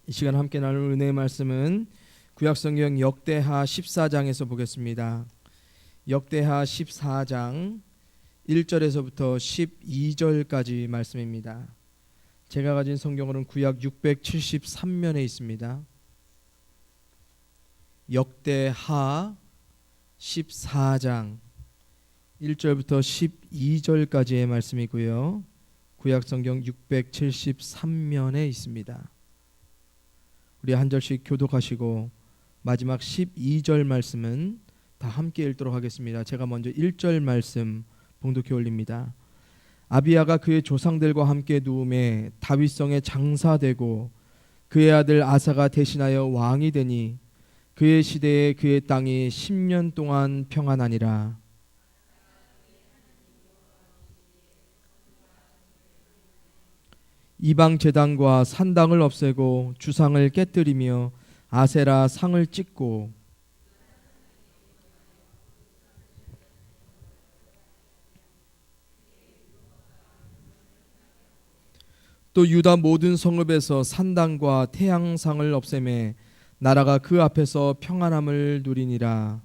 이 시간 함께 나눌 은혜의 말씀은 구약성경 역대하 14장에서 보겠습니다. 역대하 14장 1절에서부터 12절까지 말씀입니다. 제가 가진 성경으로는 구약 673면에 있습니다. 역대하 14장 1절부터 12절까지의 말씀이고요. 구약성경 673면에 있습니다. 우리 한 절씩 교독하시고 마지막 12절 말씀은 다 함께 읽도록 하겠습니다. 제가 먼저 1절 말씀 봉독해 올립니다. 아비야가 그의 조상들과 함께 누움에 다윗성에 장사되고 그의 아들 아사가 대신하여 왕이 되니 그의 시대에 그의 땅이 10년 동안 평안하니라. 이방 제단과 산당을 없애고 주상을 깨뜨리며 아세라 상을 찢고 또 유다 모든 성읍에서 산당과 태양상을 없애매 나라가 그 앞에서 평안함을 누리니라.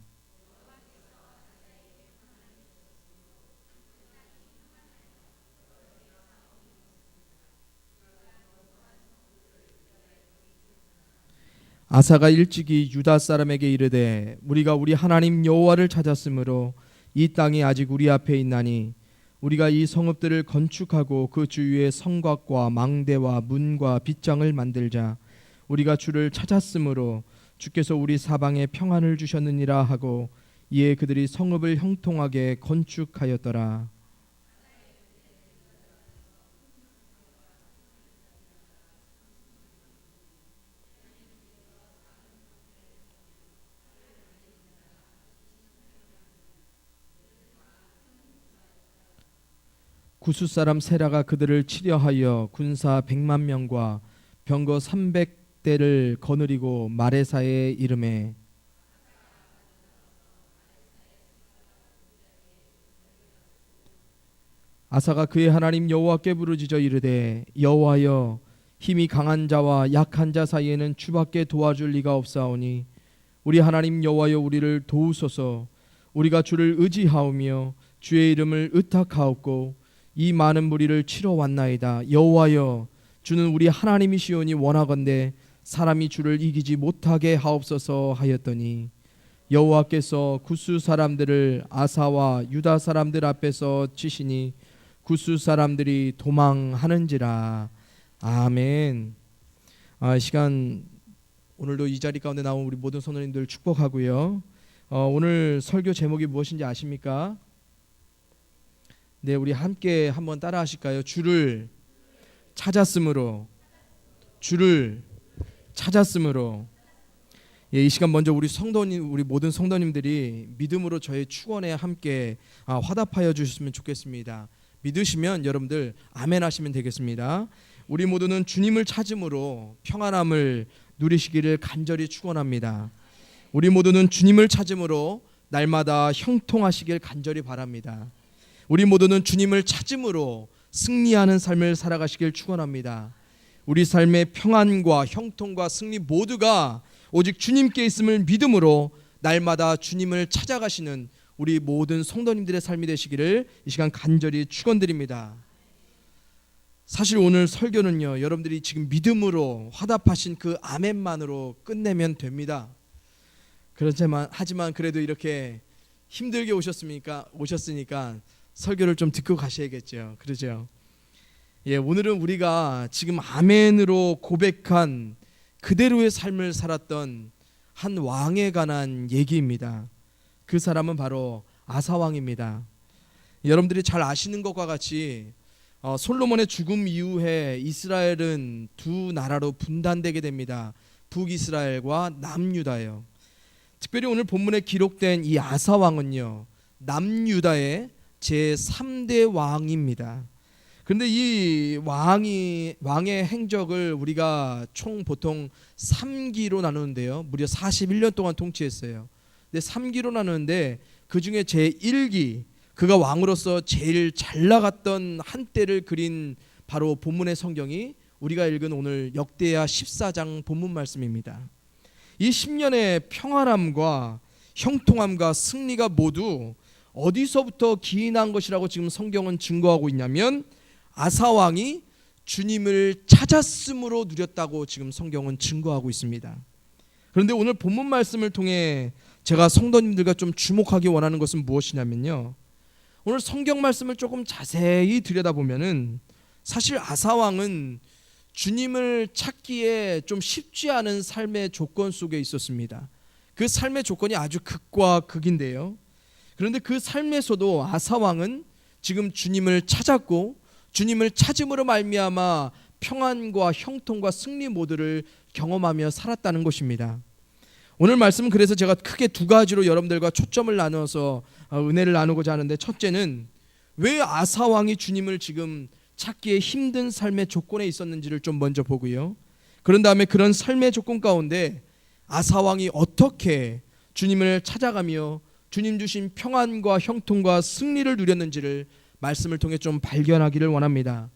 아사가 일찍이 유다 사람에게 이르되 우리가 우리 하나님 여호와를 찾았으므로 이 땅이 아직 우리 앞에 있나니 우리가 이 성읍들을 건축하고 그 주위에 성곽과 망대와 문과 빗장을 만들자. 우리가 주를 찾았으므로 주께서 우리 사방에 평안을 주셨느니라 하고 이에 그들이 성읍을 형통하게 건축하였더라. 구스 사람 세라가 그들을 치려하여 군사 100만 명과 병거 300대를 거느리고 마레사에 이르매 아사가 그의 하나님 여호와께 부르짖어 이르되 여호와여 힘이 강한 자와 약한 자 사이에는 주밖에 도와줄 리가 없사오니 우리 하나님 여호와여 우리를 도우소서. 우리가 주를 의지하오며 주의 이름을 의탁하옵고 이 많은 무리를 치러 왔나이다. 여호와여 주는 우리 하나님이시오니 원하건대 사람이 주를 이기지 못하게 하옵소서 하였더니 여호와께서 구스 사람들을 아사와 유다 사람들 앞에서 치시니 구스 사람들이 도망하는지라. 아멘. 이 시간 오늘도 이 자리 가운데 나온 우리 모든 성도님들 축복하고요. 오늘 설교 제목이 무엇인지 아십니까? 네, 우리 함께 한번 따라 하실까요? 주를 찾았으므로. 주를 찾았으므로. 예, 이 시간 먼저 우리 성도님, 우리 모든 성도님들이 믿음으로 저의 축원에 함께 화답하여 주셨으면 좋겠습니다. 믿으시면 여러분들 아멘 하시면 되겠습니다. 우리 모두는 주님을 찾음으로 평안함을 누리시기를 간절히 축원합니다. 우리 모두는 주님을 찾음으로 날마다 형통하시길 간절히 바랍니다. 우리 모두는 주님을 찾음으로 승리하는 삶을 살아가시길 축원합니다. 우리 삶의 평안과 형통과 승리 모두가 오직 주님께 있음을 믿음으로 날마다 주님을 찾아가시는 우리 모든 성도님들의 삶이 되시기를 이 시간 간절히 축원드립니다. 사실 오늘 설교는요, 여러분들이 지금 믿음으로 화답하신 그 아멘만으로 끝내면 됩니다. 하지만 그래도 이렇게 힘들게 오셨으니까 설교를 좀 듣고 가셔야겠죠. 그러죠? 예, 오늘은 우리가 지금 아멘으로 고백한 그대로의 삶을 살았던 한 왕에 관한 얘기입니다. 그 사람은 바로 아사 왕입니다. 여러분들이 잘 아시는 것과 같이 솔로몬의 죽음 이후에 이스라엘은 두 나라로 분단되게 됩니다. 북이스라엘과 남유다예요. 특별히 오늘 본문에 기록된 이 아사 왕은요, 남유다의 제3대 왕입니다. 그런데 이 왕의 행적을 우리가 총 보통 3기로 나누는데요. 무려 41년 동안 통치했어요. 근데 3기로 나누는데 그 중에 제1기, 그가 왕으로서 제일 잘 나갔던 한때를 그린 바로 본문의 성경이 우리가 읽은 오늘 역대하 14장 본문 말씀입니다. 이 10년의 평안함과 형통함과 승리가 모두 어디서부터 기인한 것이라고 지금 성경은 증거하고 있냐면 아사 왕이 주님을 찾았음으로 누렸다고 지금 성경은 증거하고 있습니다. 그런데 오늘 본문 말씀을 통해 제가 성도님들과 좀 주목하기 원하는 것은 무엇이냐면요, 오늘 성경 말씀을 조금 자세히 들여다보면은 사실 아사 왕은 주님을 찾기에 좀 쉽지 않은 삶의 조건 속에 있었습니다. 그 삶의 조건이 아주 극과 극인데요, 그런데 그 삶에서도 아사 왕은 지금 주님을 찾았고 주님을 찾음으로 말미암아 평안과 형통과 승리 모두를 경험하며 살았다는 것입니다. 오늘 말씀은 그래서 제가 크게 두 가지로 여러분들과 초점을 나눠서 은혜를 나누고자 하는데, 첫째는 왜 아사 왕이 주님을 지금 찾기에 힘든 삶의 조건에 있었는지를 좀 먼저 보고요, 그런 다음에 그런 삶의 조건 가운데 아사 왕이 어떻게 주님을 찾아가며 주님 주신 평안과 형통과 승리를 누렸는지를 말씀을 통해 좀 발견하기를 원합니다.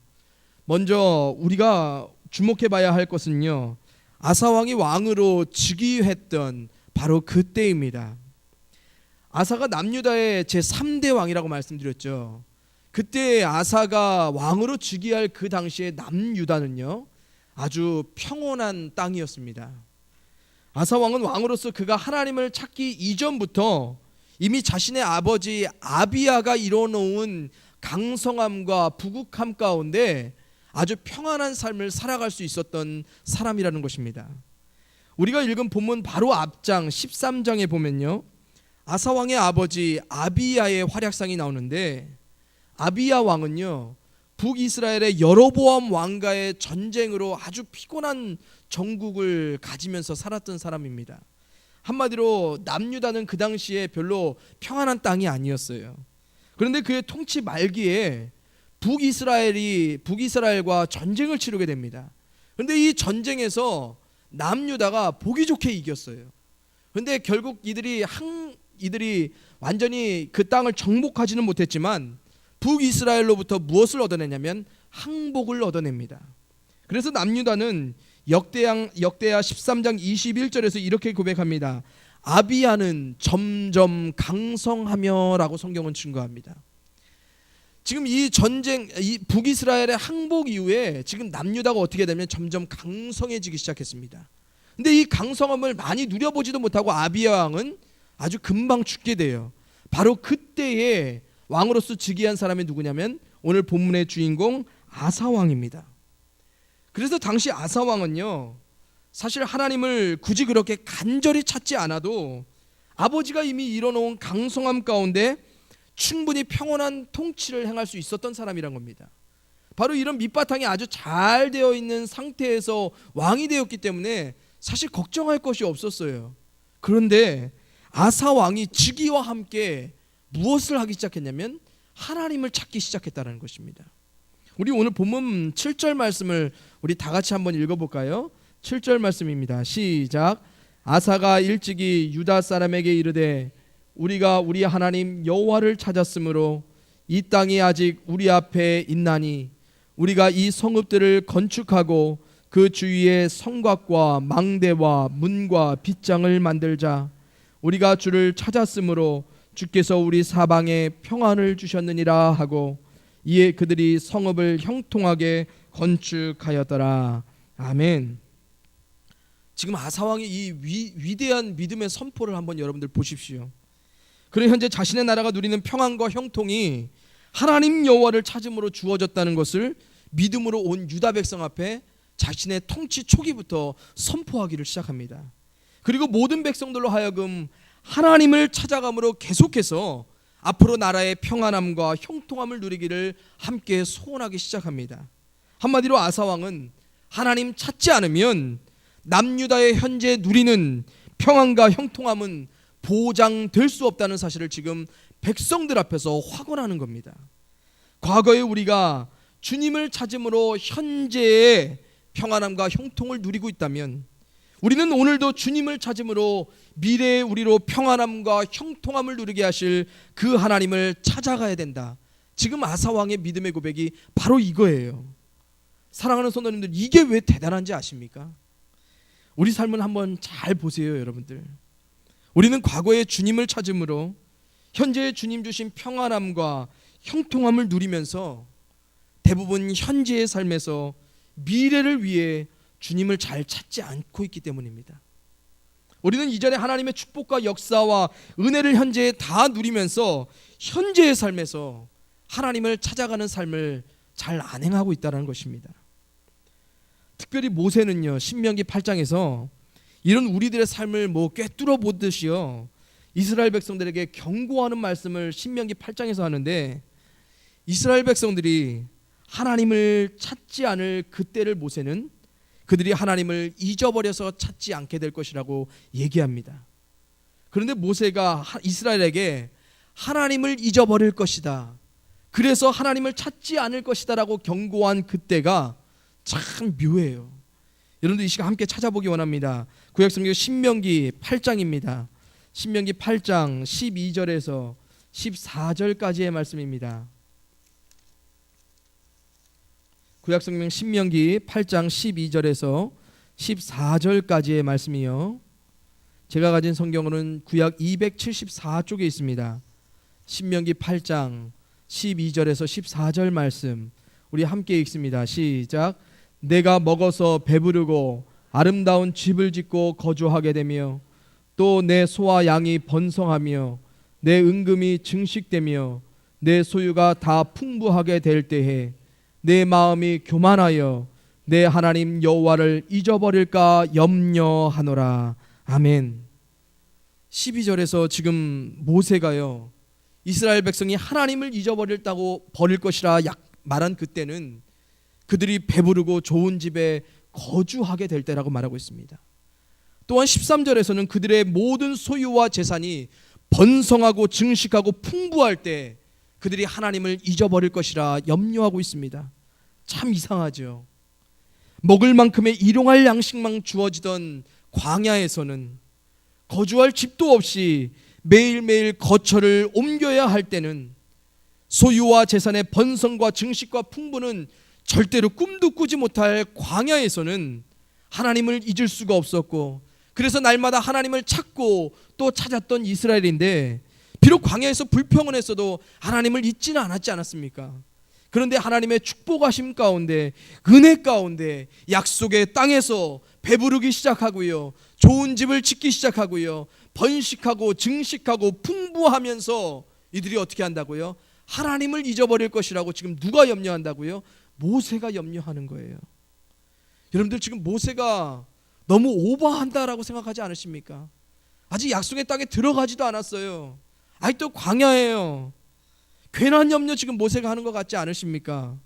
먼저 우리가 주목해 봐야 할 것은요, 아사 왕이 왕으로 즉위했던 바로 그때입니다. 아사가 남유다의 제3대 왕이라고 말씀드렸죠. 그때 아사가 왕으로 즉위할 그 당시에 남유다는요 아주 평온한 땅이었습니다. 아사 왕은 왕으로서 그가 하나님을 찾기 이전부터 이미 자신의 아버지 아비야가 이뤄놓은 강성함과 부국함 가운데 아주 평안한 삶을 살아갈 수 있었던 사람이라는 것입니다. 우리가 읽은 본문 바로 앞장 13장에 보면요, 아사 왕의 아버지 아비야의 활약상이 나오는데, 아비야 왕은요 북이스라엘의 여로보암 왕과의 전쟁으로 아주 피곤한 정국을 가지면서 살았던 사람입니다. 한마디로 남유다는 그 당시에 별로 평안한 땅이 아니었어요. 그런데 그의 통치 말기에 북이스라엘과 전쟁을 치르게 됩니다. 그런데 이 전쟁에서 남유다가 보기 좋게 이겼어요. 그런데 결국 이들이 완전히 그 땅을 정복하지는 못했지만 북이스라엘로부터 무엇을 얻어내냐면 항복을 얻어냅니다. 그래서 남유다는 역대하 13장 21절에서 이렇게 고백합니다. 아비야는 점점 강성하며 라고 성경은 증거합니다. 지금 이 전쟁, 이 북이스라엘의 항복 이후에 지금 남유다가 어떻게 되면 점점 강성해지기 시작했습니다. 근데 이 강성함을 많이 누려보지도 못하고 아비야 왕은 아주 금방 죽게 돼요. 바로 그때에 왕으로서 즉위한 사람이 누구냐면 오늘 본문의 주인공 아사 왕입니다. 그래서 당시 아사 왕은요 사실 하나님을 굳이 그렇게 간절히 찾지 않아도 아버지가 이미 이뤄놓은 강성함 가운데 충분히 평온한 통치를 행할 수 있었던 사람이란 겁니다. 바로 이런 밑바탕이 아주 잘 되어 있는 상태에서 왕이 되었기 때문에 사실 걱정할 것이 없었어요. 그런데 아사 왕이 즉위와 함께 무엇을 하기 시작했냐면 하나님을 찾기 시작했다는 것입니다. 우리 오늘 본문 7절 말씀을 우리 다 같이 한번 읽어볼까요? 7절 말씀입니다. 시작. 아사가 일찍이 유다 사람에게 이르되 우리가 우리 하나님 여호와를 찾았으므로 이 땅이 아직 우리 앞에 있나니 우리가 이 성읍들을 건축하고 그 주위에 성곽과 망대와 문과 빗장을 만들자. 우리가 주를 찾았으므로 주께서 우리 사방에 평안을 주셨느니라 하고 이에 그들이 성읍을 형통하게 건축하였더라. 아멘. 지금 아사왕이 이 위대한 믿음의 선포를 한번 여러분들 보십시오. 그리고 현재 자신의 나라가 누리는 평안과 형통이 하나님 여호와를 찾음으로 주어졌다는 것을 믿음으로 온 유다 백성 앞에 자신의 통치 초기부터 선포하기를 시작합니다. 그리고 모든 백성들로 하여금 하나님을 찾아감으로 계속해서 앞으로 나라의 평안함과 형통함을 누리기를 함께 소원하기 시작합니다. 한마디로 아사왕은 하나님 찾지 않으면 남유다의 현재 누리는 평안과 형통함은 보장될 수 없다는 사실을 지금 백성들 앞에서 확언하는 겁니다. 과거에 우리가 주님을 찾음으로 현재의 평안함과 형통을 누리고 있다면 우리는 오늘도 주님을 찾음으로 미래의 우리로 평안함과 형통함을 누리게 하실 그 하나님을 찾아가야 된다. 지금 아사왕의 믿음의 고백이 바로 이거예요. 사랑하는 성도님들, 이게 왜 대단한지 아십니까? 우리 삶을 한번 잘 보세요, 여러분들. 우리는 과거에 주님을 찾음으로 현재의 주님 주신 평안함과 형통함을 누리면서 대부분 현재의 삶에서 미래를 위해 주님을 잘 찾지 않고 있기 때문입니다. 우리는 이전에 하나님의 축복과 역사와 은혜를 현재에 다 누리면서 현재의 삶에서 하나님을 찾아가는 삶을 잘 안 행하고 있다는 것입니다. 특별히 모세는요, 신명기 8장에서 이런 우리들의 삶을 꿰뚫어 보듯이요, 이스라엘 백성들에게 경고하는 말씀을 신명기 8장에서 하는데, 이스라엘 백성들이 하나님을 찾지 않을 그때를 모세는 그들이 하나님을 잊어버려서 찾지 않게 될 것이라고 얘기합니다. 그런데 모세가 이스라엘에게 하나님을 잊어버릴 것이다, 그래서 하나님을 찾지 않을 것이다 라고 경고한 그때가 참 묘해요. 여러분들 이 시간 함께 찾아보기 원합니다. 구약성경 신명기 8장입니다. 신명기 8장 12절에서 14절까지의 말씀입니다. 구약성경 신명기 8장 12절에서 14절까지의 말씀이요, 제가 가진 성경으로는 구약 274쪽에 있습니다. 신명기 8장 12절에서 14절 말씀 우리 함께 읽습니다. 시작. 내가 먹어서 배부르고 아름다운 집을 짓고 거주하게 되며 또 내 소와 양이 번성하며 내 은금이 증식되며 내 소유가 다 풍부하게 될 때에 내 마음이 교만하여 내 하나님 여호와를 잊어버릴까 염려하노라. 아멘. 12절에서 지금 모세가요, 이스라엘 백성이 하나님을 잊어버렸다고 버릴 것이라 말한 그때는 그들이 배부르고 좋은 집에 거주하게 될 때라고 말하고 있습니다. 또한 13절에서는 그들의 모든 소유와 재산이 번성하고 증식하고 풍부할 때 그들이 하나님을 잊어버릴 것이라 염려하고 있습니다. 참 이상하죠. 먹을 만큼의 일용할 양식만 주어지던 광야에서는 거주할 집도 없이 매일매일 거처를 옮겨야 할 때는 소유와 재산의 번성과 증식과 풍부는 절대로 꿈도 꾸지 못할 광야에서는 하나님을 잊을 수가 없었고, 그래서 날마다 하나님을 찾고 또 찾았던 이스라엘인데, 비록 광야에서 불평은 했어도 하나님을 잊지는 않았지 않았습니까? 그런데 하나님의 축복하심 가운데, 은혜 가운데 약속의 땅에서 배부르기 시작하고요, 좋은 집을 짓기 시작하고요, 번식하고 증식하고 풍부하면서 이들이 어떻게 한다고요? 하나님을 잊어버릴 것이라고 지금 누가 염려한다고요? 모세가 염려하는 거예요. 여러분들 지금 모세가 너무 오버한다라고 생각하지 않으십니까? 아직 약속의 땅에 들어가지도 않았어요. 아직도 광야예요. 괜한 염려 지금 모세가 하는 것 같지 않으십니까?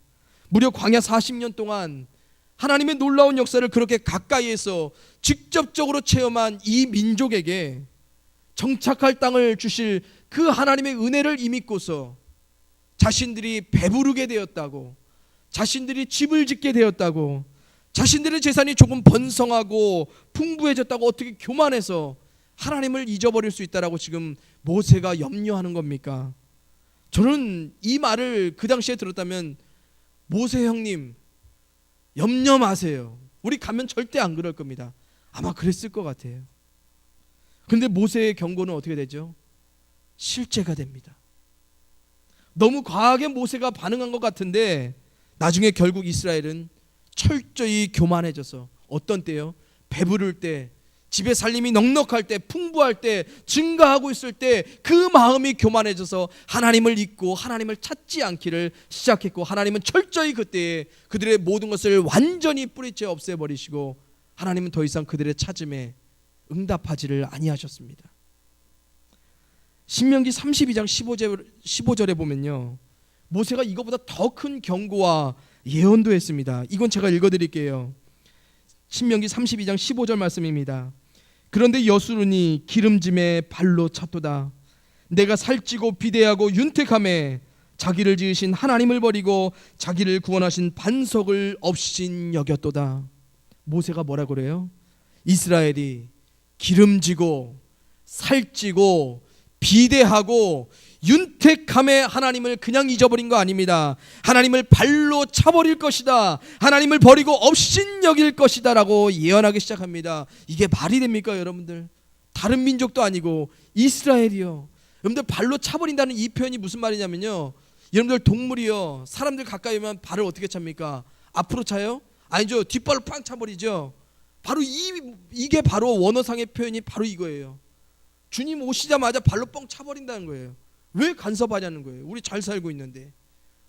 무려 광야 40년 동안 하나님의 놀라운 역사를 그렇게 가까이에서 직접적으로 체험한 이 민족에게 정착할 땅을 주실 그 하나님의 은혜를 이미고서 자신들이 배부르게 되었다고, 자신들이 집을 짓게 되었다고, 자신들의 재산이 조금 번성하고 풍부해졌다고 어떻게 교만해서 하나님을 잊어버릴 수 있다라고 지금 모세가 염려하는 겁니까? 저는 이 말을 그 당시에 들었다면, 모세 형님 염려 마세요, 우리 가면 절대 안 그럴 겁니다, 아마 그랬을 것 같아요. 근데 모세의 경고는 어떻게 되죠? 실제가 됩니다. 너무 과하게 모세가 반응한 것 같은데 나중에 결국 이스라엘은 철저히 교만해져서, 어떤 때요? 배부를 때, 집에 살림이 넉넉할 때, 풍부할 때, 증가하고 있을 때 그 마음이 교만해져서 하나님을 잊고 하나님을 찾지 않기를 시작했고, 하나님은 철저히 그때에 그들의 모든 것을 완전히 뿌리째 없애버리시고 하나님은 더 이상 그들의 찾음에 응답하지를 아니하셨습니다. 신명기 32장 15절에 보면요, 모세가 이거보다 더 큰 경고와 예언도 했습니다. 이건 제가 읽어드릴게요. 신명기 32장 15절 말씀입니다. 그런데 여수론이 기름짐에 발로 찼도다. 내가 살찌고 비대하고 윤택함에 자기를 지으신 하나님을 버리고 자기를 구원하신 반석을 없인 여겼도다. 모세가 뭐라 그래요? 이스라엘이 기름지고 살찌고 비대하고 윤택함에 하나님을 그냥 잊어버린 거 아닙니다. 하나님을 발로 차버릴 것이다, 하나님을 버리고 업신여길 것이다 라고 예언하기 시작합니다. 이게 말이 됩니까 여러분들? 다른 민족도 아니고 이스라엘이요. 여러분들 발로 차버린다는 이 표현이 무슨 말이냐면요, 여러분들 동물이요, 사람들 가까이 오면 발을 어떻게 찹니까? 앞으로 차요? 아니죠. 뒷발로 팡 차버리죠. 바로 이게 바로 원어상의 표현이 바로 이거예요. 주님 오시자마자 발로 뻥 차버린다는 거예요. 왜 간섭하냐는 거예요. 우리 잘 살고 있는데,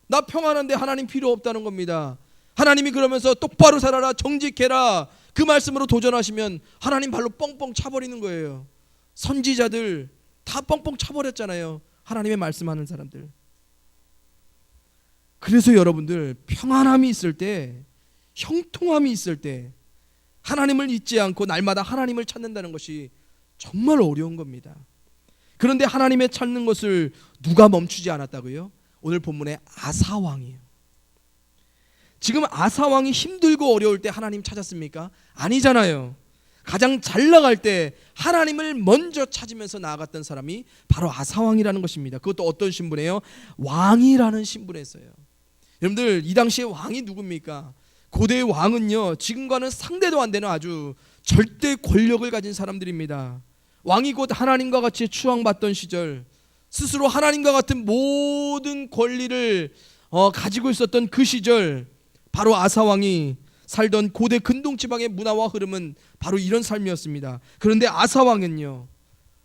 나 평안한데 하나님 필요 없다는 겁니다. 하나님이 그러면서 똑바로 살아라, 정직해라, 그 말씀으로 도전하시면 하나님 발로 뻥뻥 차버리는 거예요. 선지자들 다 뻥뻥 차버렸잖아요, 하나님의 말씀하는 사람들. 그래서 여러분들 평안함이 있을 때, 형통함이 있을 때 하나님을 잊지 않고 날마다 하나님을 찾는다는 것이 정말 어려운 겁니다. 그런데 하나님의 찾는 것을 누가 멈추지 않았다고요? 오늘 본문에 아사왕이에요. 지금 아사왕이 힘들고 어려울 때 하나님 찾았습니까? 아니잖아요. 가장 잘 나갈 때 하나님을 먼저 찾으면서 나아갔던 사람이 바로 아사왕이라는 것입니다. 그것도 어떤 신분이에요? 왕이라는 신분이었어요. 여러분들 이 당시에 왕이 누굽니까? 고대의 왕은요, 지금과는 상대도 안 되는 아주 절대 권력을 가진 사람들입니다. 왕이 곧 하나님과 같이 추앙받던 시절, 스스로 하나님과 같은 모든 권리를 가지고 있었던 그 시절, 바로 아사왕이 살던 고대 근동지방의 문화와 흐름은 바로 이런 삶이었습니다. 그런데 아사왕은요,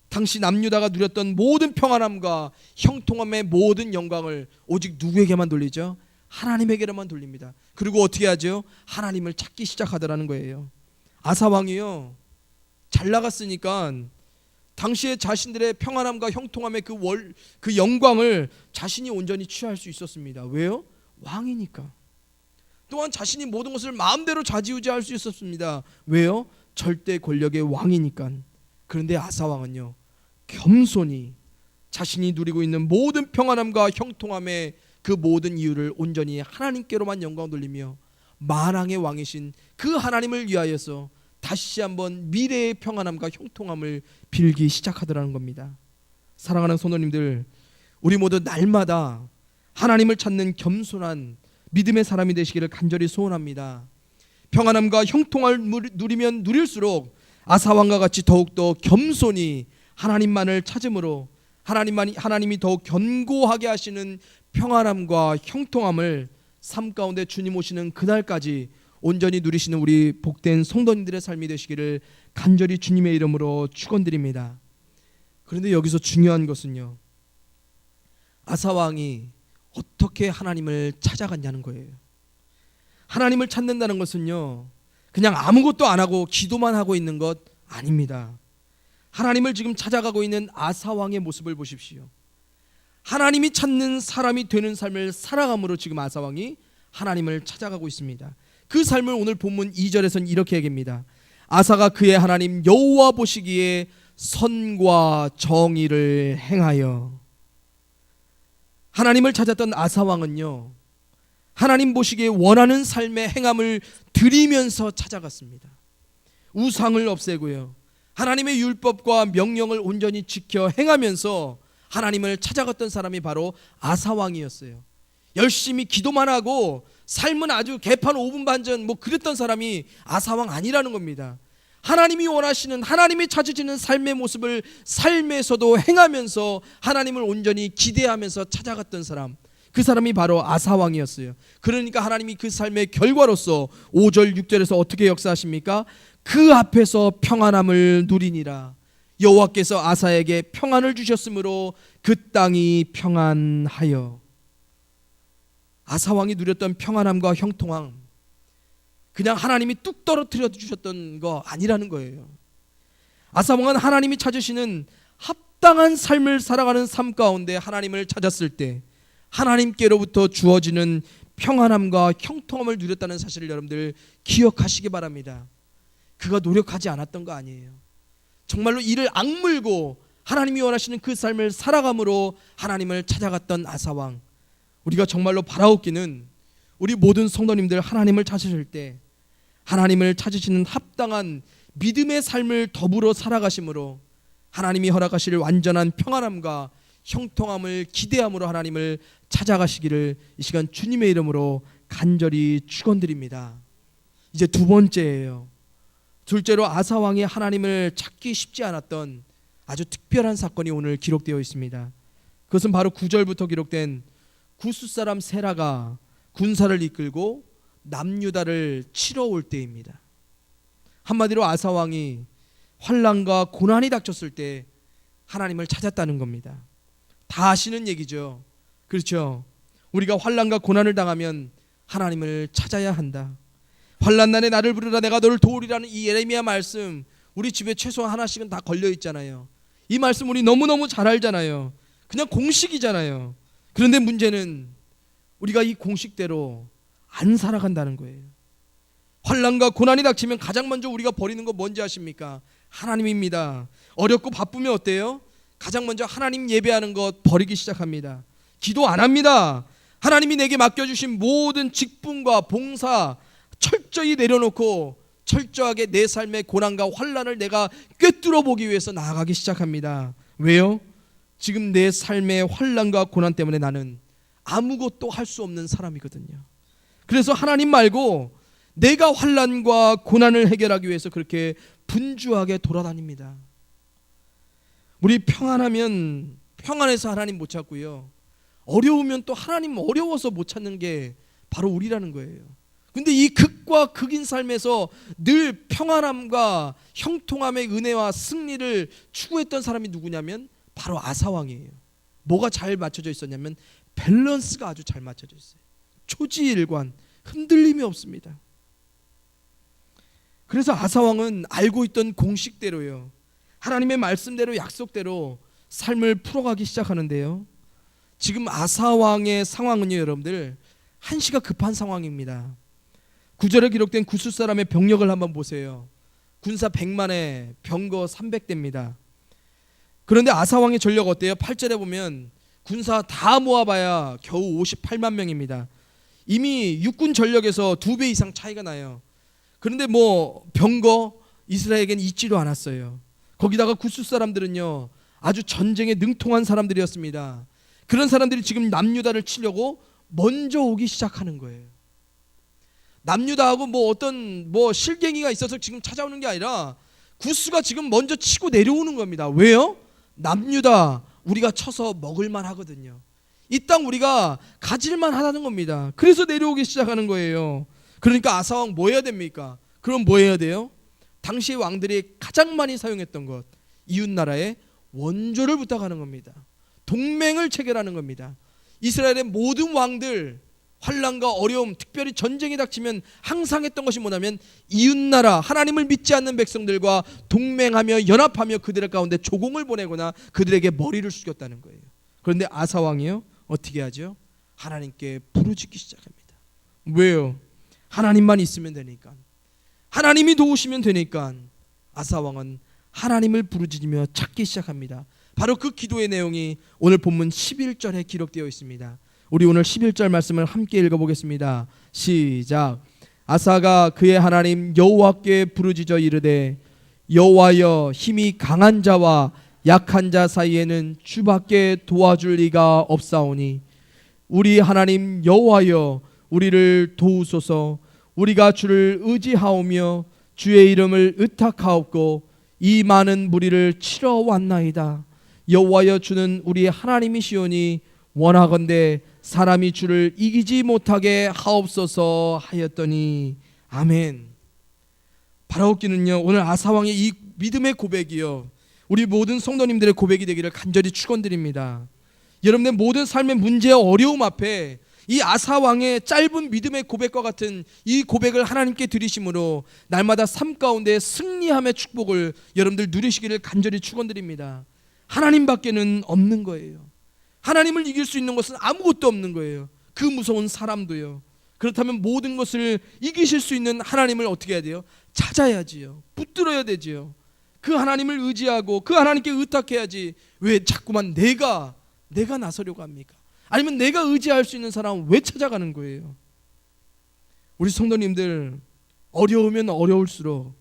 당시 남유다가 누렸던 모든 평안함과 형통함의 모든 영광을 오직 누구에게만 돌리죠? 하나님에게로만 돌립니다. 그리고 어떻게 하죠? 하나님을 찾기 시작하더라는 거예요. 아사왕이요, 잘 나갔으니까 당시에 자신들의 평안함과 형통함의 그 영광을 자신이 온전히 취할 수 있었습니다. 왜요? 왕이니까. 또한 자신이 모든 것을 마음대로 좌지우지할 수 있었습니다. 왜요? 절대 권력의 왕이니까. 그런데 아사왕은요, 겸손히 자신이 누리고 있는 모든 평안함과 형통함의 그 모든 이유를 온전히 하나님께로만 영광 돌리며 만왕의 왕이신 그 하나님을 위하여서 다시 한번 미래의 평안함과 형통함을 빌기 시작하더라는 겁니다. 사랑하는 성도님들, 우리 모두 날마다 하나님을 찾는 겸손한 믿음의 사람이 되시기를 간절히 소원합니다. 평안함과 형통함을 누리면 누릴수록 아사왕과 같이 더욱더 겸손히 하나님만을 찾음으로 하나님이 더욱 견고하게 하시는 평안함과 형통함을 삶 가운데 주님 오시는 그날까지 온전히 누리시는 우리 복된 성도님들의 삶이 되시기를 간절히 주님의 이름으로 축원드립니다. 그런데 여기서 중요한 것은요, 아사왕이 어떻게 하나님을 찾아갔냐는 거예요. 하나님을 찾는다는 것은요, 그냥 아무것도 안 하고 기도만 하고 있는 것 아닙니다. 하나님을 지금 찾아가고 있는 아사왕의 모습을 보십시오. 하나님이 찾는 사람이 되는 삶을 살아감으로 지금 아사왕이 하나님을 찾아가고 있습니다. 그 삶을 오늘 본문 2절에서는 이렇게 얘기합니다. 아사가 그의 하나님 여호와 보시기에 선과 정의를 행하여. 하나님을 찾았던 아사왕은요, 하나님 보시기에 원하는 삶의 행함을 드리면서 찾아갔습니다. 우상을 없애고요, 하나님의 율법과 명령을 온전히 지켜 행하면서 하나님을 찾아갔던 사람이 바로 아사왕이었어요. 열심히 기도만 하고 삶은 아주 개판 5분 반전 그랬던 사람이 아사왕 아니라는 겁니다. 하나님이 원하시는, 하나님이 찾으시는 삶의 모습을 삶에서도 행하면서 하나님을 온전히 기대하면서 찾아갔던 사람, 그 사람이 바로 아사왕이었어요. 그러니까 하나님이 그 삶의 결과로서 5절 6절에서 어떻게 역사하십니까? 그 앞에서 평안함을 누리니라. 여호와께서 아사에게 평안을 주셨으므로 그 땅이 평안하여. 아사왕이 누렸던 평안함과 형통함, 그냥 하나님이 뚝 떨어뜨려 주셨던 거 아니라는 거예요. 아사왕은 하나님이 찾으시는 합당한 삶을 살아가는 삶 가운데 하나님을 찾았을 때 하나님께로부터 주어지는 평안함과 형통함을 누렸다는 사실을 여러분들 기억하시기 바랍니다. 그가 노력하지 않았던 거 아니에요. 정말로 이를 악물고 하나님이 원하시는 그 삶을 살아감으로 하나님을 찾아갔던 아사왕. 우리가 정말로 바라옵기는 우리 모든 성도님들 하나님을 찾으실 때 하나님을 찾으시는 합당한 믿음의 삶을 더불어 살아가심으로 하나님이 허락하실 완전한 평안함과 형통함을 기대함으로 하나님을 찾아가시기를 이 시간 주님의 이름으로 간절히 축원드립니다. 이제 두 번째예요. 둘째로 아사 왕이 하나님을 찾기 쉽지 않았던 아주 특별한 사건이 오늘 기록되어 있습니다. 그것은 바로 9절부터 기록된 구스 사람 세라가 군사를 이끌고 남유다를 치러 올 때입니다. 한마디로 아사 왕이 환난과 고난이 닥쳤을 때 하나님을 찾았다는 겁니다. 다 아시는 얘기죠. 그렇죠. 우리가 환난과 고난을 당하면 하나님을 찾아야 한다. 환난날에 나를 부르라 내가 너를 도우리라는 이 예레미야 말씀, 우리 집에 최소한 하나씩은 다 걸려 있잖아요. 이 말씀 우리 너무너무 잘 알잖아요. 그냥 공식이잖아요. 그런데 문제는 우리가 이 공식대로 안 살아간다는 거예요. 환난과 고난이 닥치면 가장 먼저 우리가 버리는 거 뭔지 아십니까? 하나님입니다. 어렵고 바쁘면 어때요? 가장 먼저 하나님 예배하는 것 버리기 시작합니다. 기도 안 합니다. 하나님이 내게 맡겨주신 모든 직분과 봉사 철저히 내려놓고 철저하게 내 삶의 고난과 환난을 내가 꿰뚫어 보기 위해서 나아가기 시작합니다. 왜요? 지금 내 삶의 환난과 고난 때문에 나는 아무것도 할 수 없는 사람이거든요. 그래서 하나님 말고 내가 환난과 고난을 해결하기 위해서 그렇게 분주하게 돌아다닙니다. 우리 평안하면 평안해서 하나님 못 찾고요, 어려우면 또 하나님 어려워서 못 찾는 게 바로 우리라는 거예요. 근데 이 극과 극인 삶에서 늘 평안함과 형통함의 은혜와 승리를 추구했던 사람이 누구냐면 바로 아사왕이에요. 뭐가 잘 맞춰져 있었냐면 밸런스가 아주 잘 맞춰져 있어요. 초지일관, 흔들림이 없습니다. 그래서 아사왕은 알고 있던 공식대로요, 하나님의 말씀대로 약속대로 삶을 풀어가기 시작하는데요, 지금 아사왕의 상황은요, 여러분들 한시가 급한 상황입니다. 9절에 기록된 구스 사람의 병력을 한번 보세요. 군사 100만에 병거 300대입니다. 그런데 아사왕의 전력 어때요? 8절에 보면 군사 다 모아봐야 겨우 58만 명입니다. 이미 육군 전력에서 2배 이상 차이가 나요. 그런데 뭐 병거 이스라엘에겐 있지도 않았어요. 거기다가 구스 사람들은요 아주 전쟁에 능통한 사람들이었습니다. 그런 사람들이 지금 남유다를 치려고 먼저 오기 시작하는 거예요. 남유다하고 뭐 어떤 실갱이가 있어서 지금 찾아오는 게 아니라 구스가 지금 먼저 치고 내려오는 겁니다. 왜요? 남유다 우리가 쳐서 먹을만 하거든요. 이 땅 우리가 가질만 하다는 겁니다. 그래서 내려오기 시작하는 거예요. 그러니까 아사왕 뭐 해야 됩니까? 그럼 뭐 해야 돼요? 당시의 왕들이 가장 많이 사용했던 것, 이웃나라의 원조를 부탁하는 겁니다. 동맹을 체결하는 겁니다. 이스라엘의 모든 왕들 환난과 어려움, 특별히 전쟁이 닥치면 항상 했던 것이 뭐냐면 이웃나라 하나님을 믿지 않는 백성들과 동맹하며 연합하며 그들 가운데 조공을 보내거나 그들에게 머리를 숙였다는 거예요. 그런데 아사왕이요 어떻게 하죠? 하나님께 부르짖기 시작합니다. 왜요? 하나님만 있으면 되니까, 하나님이 도우시면 되니까 아사왕은 하나님을 부르짖으며 찾기 시작합니다. 바로 그 기도의 내용이 오늘 본문 11절에 기록되어 있습니다. 우리 오늘 11절 말씀을 함께 읽어보겠습니다. 시작. 아사가 그의 하나님 여호와께 부르짖어 이르되 여호와여 힘이 강한 자와 약한 자 사이에는 주밖에 도와줄 리가 없사오니 우리 하나님 여호와여 우리를 도우소서. 우리가 주를 의지하오며 주의 이름을 의탁하옵고 이 많은 무리를 치러 왔나이다. 여호와여 주는 우리 하나님이시오니 원하건대 사람이 주를 이기지 못하게 하옵소서 하였더니 아멘. 바라옵기는요 오늘 아사왕의 이 믿음의 고백이요 우리 모든 성도님들의 고백이 되기를 간절히 축원드립니다. 여러분의 모든 삶의 문제와 어려움 앞에 이 아사왕의 짧은 믿음의 고백과 같은 이 고백을 하나님께 드리심으로 날마다 삶 가운데 승리함의 축복을 여러분들 누리시기를 간절히 축원드립니다. 하나님밖에는 없는 거예요. 하나님을 이길 수 있는 것은 아무것도 없는 거예요. 그 무서운 사람도요. 그렇다면 모든 것을 이기실 수 있는 하나님을 어떻게 해야 돼요? 찾아야지요. 붙들어야 되지요. 그 하나님을 의지하고 그 하나님께 의탁해야지. 왜 자꾸만 내가 나서려고 합니까? 아니면 내가 의지할 수 있는 사람은 왜 찾아가는 거예요? 우리 성도님들 어려우면 어려울수록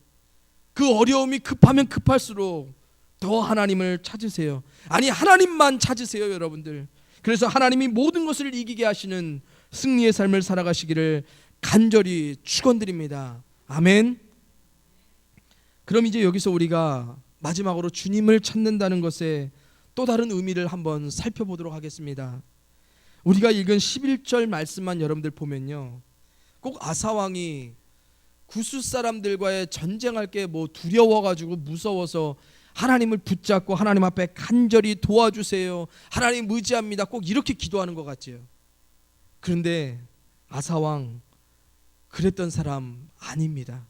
그 어려움이 급하면 급할수록 더 하나님을 찾으세요. 아니, 하나님만 찾으세요, 여러분들. 그래서 하나님이 모든 것을 이기게 하시는 승리의 삶을 살아가시기를 간절히 축원드립니다. 아멘. 그럼 이제 여기서 우리가 마지막으로 주님을 찾는다는 것의 또 다른 의미를 한번 살펴보도록 하겠습니다. 우리가 읽은 11절 말씀만 여러분들 보면요, 꼭 아사왕이 구스 사람들과의 전쟁할 게 뭐 두려워가지고 무서워서 하나님을 붙잡고 하나님 앞에 간절히 도와주세요, 하나님 의지합니다, 꼭 이렇게 기도하는 것 같지요. 그런데 아사왕 그랬던 사람 아닙니다.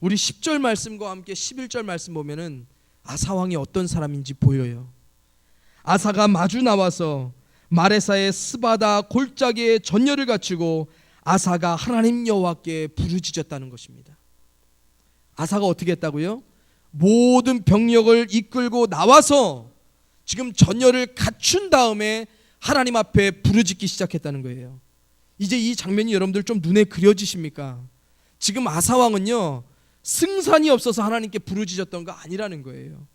우리 10절 말씀과 함께 11절 말씀 보면은 아사왕이 어떤 사람인지 보여요. 아사가 마주 나와서 마레사의 스바다 골짜기에 전열을 갖추고 아사가 하나님 여호와께 부르짖었다는 것입니다. 아사가 어떻게 했다고요? 모든 병력을 이끌고 나와서 지금 전열을 갖춘 다음에 하나님 앞에 부르짖기 시작했다는 거예요. 이제 이 장면이 여러분들 좀 눈에 그려지십니까? 지금 아사왕은요, 승산이 없어서 하나님께 부르짖었던 거 아니라는 거예요.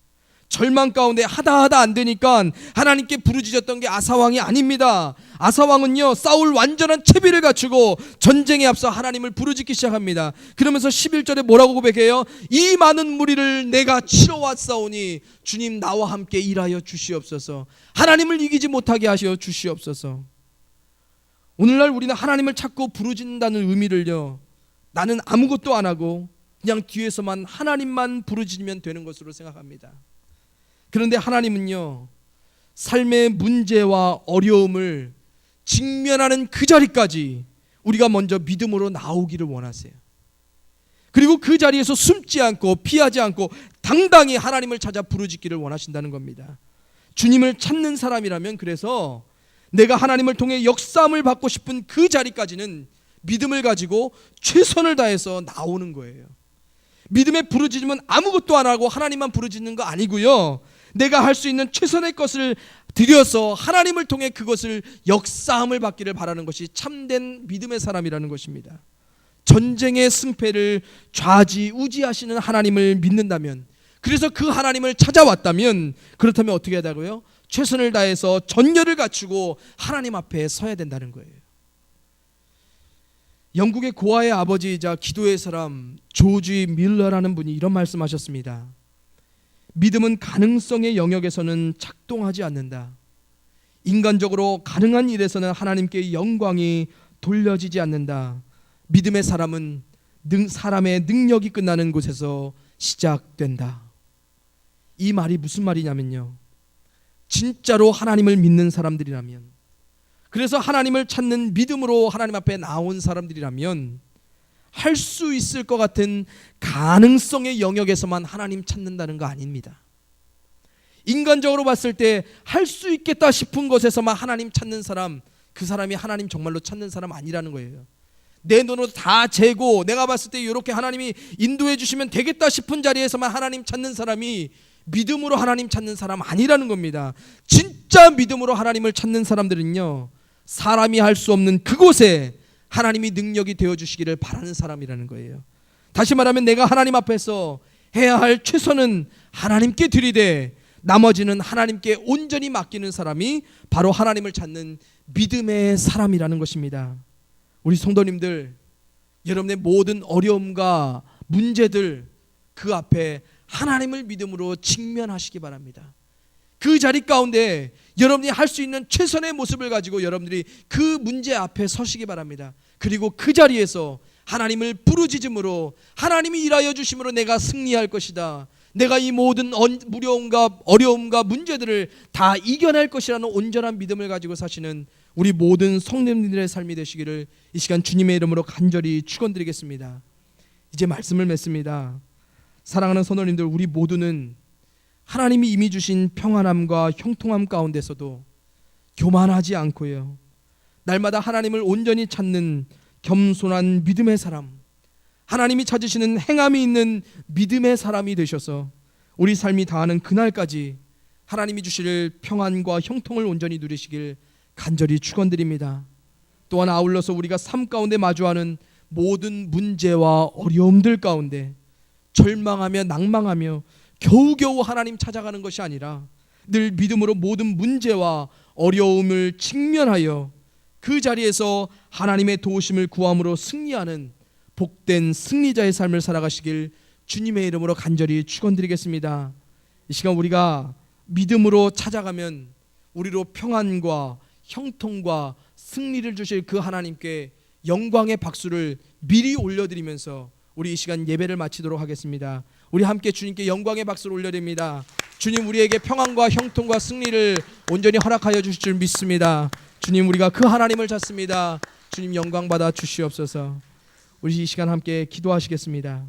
절망 가운데 하다 안 되니까 하나님께 부르짖었던 게 아사왕이 아닙니다. 아사왕은요, 싸울 완전한 채비를 갖추고 전쟁에 앞서 하나님을 부르짖기 시작합니다. 그러면서 11절에 뭐라고 고백해요? 이 많은 무리를 내가 치러 왔사오니 주님 나와 함께 일하여 주시옵소서. 하나님을 이기지 못하게 하시어 주시옵소서. 오늘날 우리는 하나님을 찾고 부르짖는다는 의미를요, 나는 아무것도 안 하고 그냥 뒤에서만 하나님만 부르짖으면 되는 것으로 생각합니다. 그런데 하나님은요, 삶의 문제와 어려움을 직면하는 그 자리까지 우리가 먼저 믿음으로 나오기를 원하세요. 그리고 그 자리에서 숨지 않고 피하지 않고 당당히 하나님을 찾아 부르짖기를 원하신다는 겁니다. 주님을 찾는 사람이라면, 그래서 내가 하나님을 통해 역사함을 받고 싶은 그 자리까지는 믿음을 가지고 최선을 다해서 나오는 거예요. 믿음의 부르짖음은 아무것도 안 하고 하나님만 부르짖는 거 아니고요, 내가 할 수 있는 최선의 것을 들여서 하나님을 통해 그것을 역사함을 받기를 바라는 것이 참된 믿음의 사람이라는 것입니다. 전쟁의 승패를 좌지우지하시는 하나님을 믿는다면, 그래서 그 하나님을 찾아왔다면, 그렇다면 어떻게 해야 되고요? 최선을 다해서 전열을 갖추고 하나님 앞에 서야 된다는 거예요. 영국의 고아의 아버지이자 기도의 사람 조지 밀러라는 분이 이런 말씀하셨습니다. 믿음은 가능성의 영역에서는 작동하지 않는다. 인간적으로 가능한 일에서는 하나님께 영광이 돌려지지 않는다. 믿음의 사람은 사람의 능력이 끝나는 곳에서 시작된다. 이 말이 무슨 말이냐면요, 진짜로 하나님을 믿는 사람들이라면, 그래서 하나님을 찾는 믿음으로 하나님 앞에 나온 사람들이라면 할 수 있을 것 같은 가능성의 영역에서만 하나님 찾는다는 거 아닙니다. 인간적으로 봤을 때 할 수 있겠다 싶은 것에서만 하나님 찾는 사람, 그 사람이 하나님 정말로 찾는 사람 아니라는 거예요. 내 눈으로 다 재고 내가 봤을 때 이렇게 하나님이 인도해 주시면 되겠다 싶은 자리에서만 하나님 찾는 사람이 믿음으로 하나님 찾는 사람 아니라는 겁니다. 진짜 믿음으로 하나님을 찾는 사람들은요, 사람이 할 수 없는 그곳에 하나님이 능력이 되어주시기를 바라는 사람이라는 거예요. 다시 말하면 내가 하나님 앞에서 해야 할 최선은 하나님께 드리되 나머지는 하나님께 온전히 맡기는 사람이 바로 하나님을 찾는 믿음의 사람이라는 것입니다. 우리 성도님들, 여러분의 모든 어려움과 문제들 그 앞에 하나님을 믿음으로 직면하시기 바랍니다. 그 자리 가운데 여러분이 할 수 있는 최선의 모습을 가지고 여러분들이 그 문제 앞에 서시기 바랍니다. 그리고 그 자리에서 하나님을 부르짖음으로 하나님이 일하여 주심으로 내가 승리할 것이다, 내가 이 모든 무려움과 어려움과 문제들을 다 이겨낼 것이라는 온전한 믿음을 가지고 사시는 우리 모든 성도님들의 삶이 되시기를 이 시간 주님의 이름으로 간절히 축원드리겠습니다. 이제 말씀을 맺습니다. 사랑하는 성도님들, 우리 모두는 하나님이 이미 주신 평안함과 형통함 가운데서도 교만하지 않고요, 날마다 하나님을 온전히 찾는 겸손한 믿음의 사람, 하나님이 찾으시는 행함이 있는 믿음의 사람이 되셔서 우리 삶이 다하는 그날까지 하나님이 주실 평안과 형통을 온전히 누리시길 간절히 축원드립니다. 또한 아울러서 우리가 삶 가운데 마주하는 모든 문제와 어려움들 가운데 절망하며 낭망하며 겨우겨우 하나님 찾아가는 것이 아니라 늘 믿음으로 모든 문제와 어려움을 직면하여 그 자리에서 하나님의 도우심을 구함으로 승리하는 복된 승리자의 삶을 살아가시길 주님의 이름으로 간절히 축원드리겠습니다. 이 시간 우리가 믿음으로 찾아가면 우리로 평안과 형통과 승리를 주실 그 하나님께 영광의 박수를 미리 올려드리면서 우리 이 시간 예배를 마치도록 하겠습니다. 우리 함께 주님께 영광의 박수를 올려드립니다. 주님, 우리에게 평안과 형통과 승리를 온전히 허락하여 주실 줄 믿습니다. 주님, 우리가 그 하나님을 찾습니다. 주님, 영광 받아 주시옵소서. 우리 이 시간 함께 기도하시겠습니다.